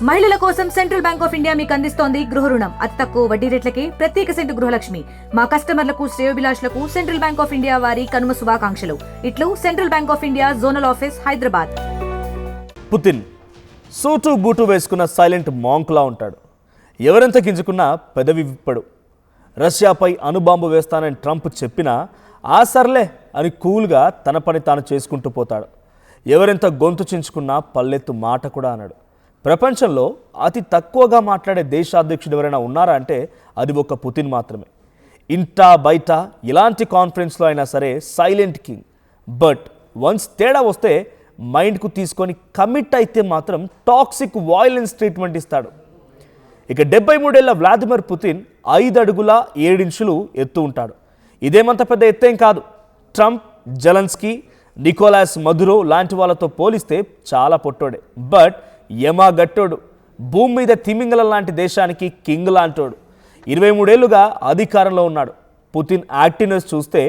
మహిళల కోసం central bank of India మీకు అందిస్తోంది గృహ రుణం. అతి తక్కువ వడ్డీ రేట్లకి ప్రత్యేక సెంటు గృహలక్ష్మి. మా కస్టమర్లకు శ్రేయోభిలాషులకు సెంట్రల్ బ్యాంక్ ఆఫ్ ఇండియా వారి కనుమ శుభాకాంక్షలు. ఇట్లు central bank of India zonal office Hyderabad. Putin suit boot వేసుకున్న సైలెంట్ మాంక్లా ఉంటాడు. ఎవరెంత గింజుకున్నా పెదవి విప్పడు. రష్యాపై అణుబాంబు వేస్తానని ట్రంప్ చెప్పినా ఆ సర్లే అని కూల్గా తన పని తాను చేసుకుంటూ పోతాడు. ఎవరెంత గొంతు చించుకున్నా పల్లెత్తు మాట కూడా అన్నాడు. ప్రపంచంలో అతి తక్కువగా మాట్లాడే దేశాధ్యక్షుడు ఎవరైనా ఉన్నారా అంటే అది ఒక పుతిన్ మాత్రమే. ఇంటా బయట ఎలాంటి కాన్ఫరెన్స్లో అయినా సరే సైలెంట్ కింగ్. బట్ వన్స్ తేడా వస్తే మైండ్కు తీసుకొని కమిట్ అయితే మాత్రం టాక్సిక్ వాయిలెన్స్ ట్రీట్మెంట్ ఇస్తాడు. ఇక 73 ఏళ్ల వ్లాదిమిర్ పుతిన్ 5 అడుగుల 7 ఇంచులు ఎత్తు ఉంటాడు. ఇదేమంత పెద్ద ఎత్తేం కాదు. ట్రంప్, జెలెన్స్కీ, నికోలాస్ మదురో లాంటి వాళ్ళతో పోలిస్తే చాలా పొట్టోడే. బట్ యమా గట్టోడు. భూమి మీద తిమింగలం లాంటి దేశానికి కింగ్ లాంటోడు. 23 ఏళ్లుగా అధికారంలో ఉన్నాడు. పుతిన్ యాక్టివ్నెస్ చూస్తే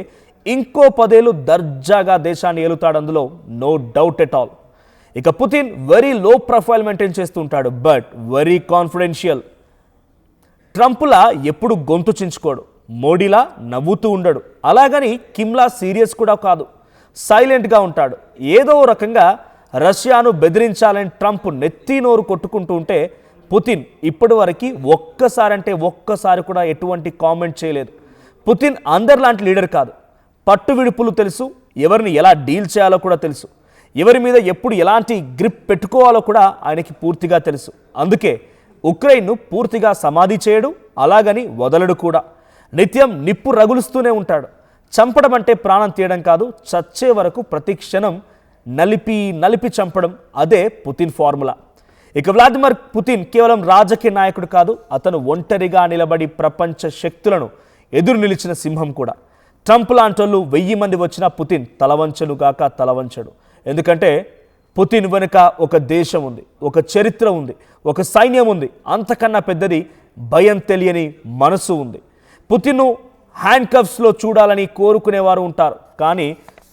ఇంకో 10 ఏళ్ళు దర్జాగా దేశాన్ని ఏలుతాడు, అందులో నో డౌట్ ఎట్ ఆల్. ఇక Putin very low profile maintain చేస్తుంటాడు, బట్ వెరీ కాన్ఫిడెన్షియల్. ట్రంప్లా ఎప్పుడు గొంతు చించుకోడు, మోడీలా నవ్వుతూ ఉండడు, అలాగని కిమ్లా సీరియస్ కూడా కాదు. సైలెంట్గా ఉంటాడు. ఏదో రకంగా రష్యాను బెదిరించాలని ట్రంప్ నెత్తి నోరు కొట్టుకుంటూ ఉంటే పుతిన్ ఇప్పటి వరకు ఒక్కసారి కూడా ఎటువంటి కామెంట్ చేయలేదు. పుతిన్ అందరిలాంటి లీడర్ కాదు. పట్టు విడుపులు తెలుసు, ఎవరిని ఎలా డీల్ చేయాలో కూడా తెలుసు, ఎవరి మీద ఎప్పుడు ఎలాంటి గ్రిప్ పెట్టుకోవాలో కూడా ఆయనకి పూర్తిగా తెలుసు. అందుకే ఉక్రెయిన్ను పూర్తిగా సమాధి చేయడు, అలాగని వదలడు కూడా. నిత్యం నిప్పు రగులుస్తూనే ఉంటాడు. చంపడం అంటే ప్రాణం తీయడం కాదు, చచ్చే వరకు ప్రతి క్షణం నలిపి చంపడం, అదే పుతిన్ ఫార్ములా. ఇక వ్లాదిమిర్ పుతిన్ కేవలం రాజకీయ నాయకుడు కాదు, అతను ఒంటరిగా నిలబడి ప్రపంచ శక్తులను ఎదురు నిలిచిన సింహం కూడా. ట్రంప్ లాంటోళ్ళు 1000 మంది వచ్చినా పుతిన్ తలవంచను గాక తలవంచడు. ఎందుకంటే పుతిన్ వెనుక ఒక దేశం ఉంది, ఒక చరిత్ర ఉంది, ఒక సైన్యం ఉంది, అంతకన్నా పెద్దది భయం తెలియని మనసు ఉంది. పుతిన్ను హ్యాండ్ కఫ్స్లో చూడాలని కోరుకునేవారు ఉంటారు, కానీ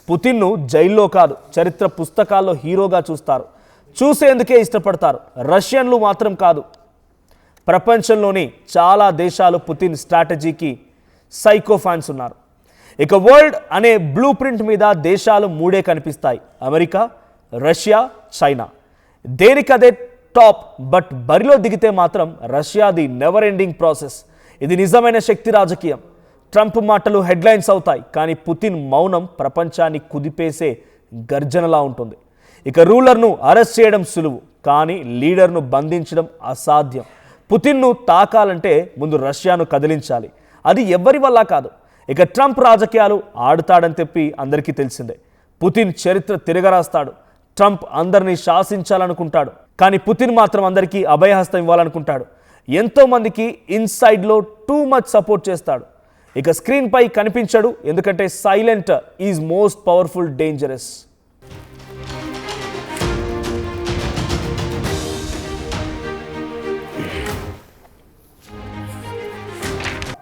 పుతిన్ను జైల్లో కాదు, చరిత్ర పుస్తకాల్లో హీరోగా చూస్తారు, చూసేందుకే ఇష్టపడతారు. రష్యన్లు మాత్రం కాదు, ప్రపంచంలోని చాలా దేశాలు పుతిన్ స్ట్రాటజీకి సైకో ఫ్యాన్స్ ఉన్నారు. ఇక వరల్డ్ అనే బ్లూ ప్రింట్ మీద దేశాలు 3 కనిపిస్తాయి: అమెరికా, రష్యా, చైనా. దేనికదే టాప్. బట్ బరిలో దిగితే మాత్రం రష్యాది నెవర్ ఎండింగ్ ప్రాసెస్. ఇది నిజమైన శక్తి రాజకీయం. ట్రంప్ మాటలు హెడ్లైన్స్ అవుతాయి, కానీ పుతిన్ మౌనం ప్రపంచాన్ని కుదిపేసే గర్జనలా ఉంటుంది. ఇక రూలర్ను అరెస్ట్ చేయడం సులువు, కానీ లీడర్ను బంధించడం అసాధ్యం. పుతిన్ను తాకాలంటే ముందు రష్యాను కదిలించాలి, అది ఎవ్వరి వల్ల కాదు. ఇక ట్రంప్ రాజకీయాలు ఆడుతాడని చెప్పి అందరికీ తెలిసిందే. పుతిన్ చరిత్ర తిరగరాస్తాడు. ట్రంప్ అందరినీ శాసించాలనుకుంటాడు, కానీ పుతిన్ మాత్రం అందరికీ అభయహస్తం ఇవ్వాలనుకుంటాడు. ఎంతోమందికి ఇన్సైడ్లో టూ మచ్ సపోర్ట్ చేస్తాడు. ఇక స్క్రీన్ పై కనిపించడు, ఎందుకంటే silent is most powerful dangerous.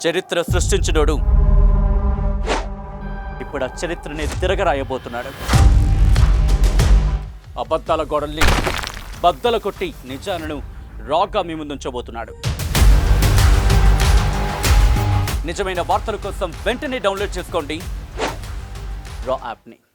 చరిత్ర సృష్టించినోడు ఇప్పుడు ఆ చరిత్రని తిరగరాయబోతున్నాడు. అబద్ధాల గోడల్ని బద్దలు కొట్టి నిజాలను రాగా మీ ముందుంచబోతున్నాడు. నిజమైన వార్తల కోసం వెంటనే డౌన్లోడ్ చేసుకోండి రా యాప్ని.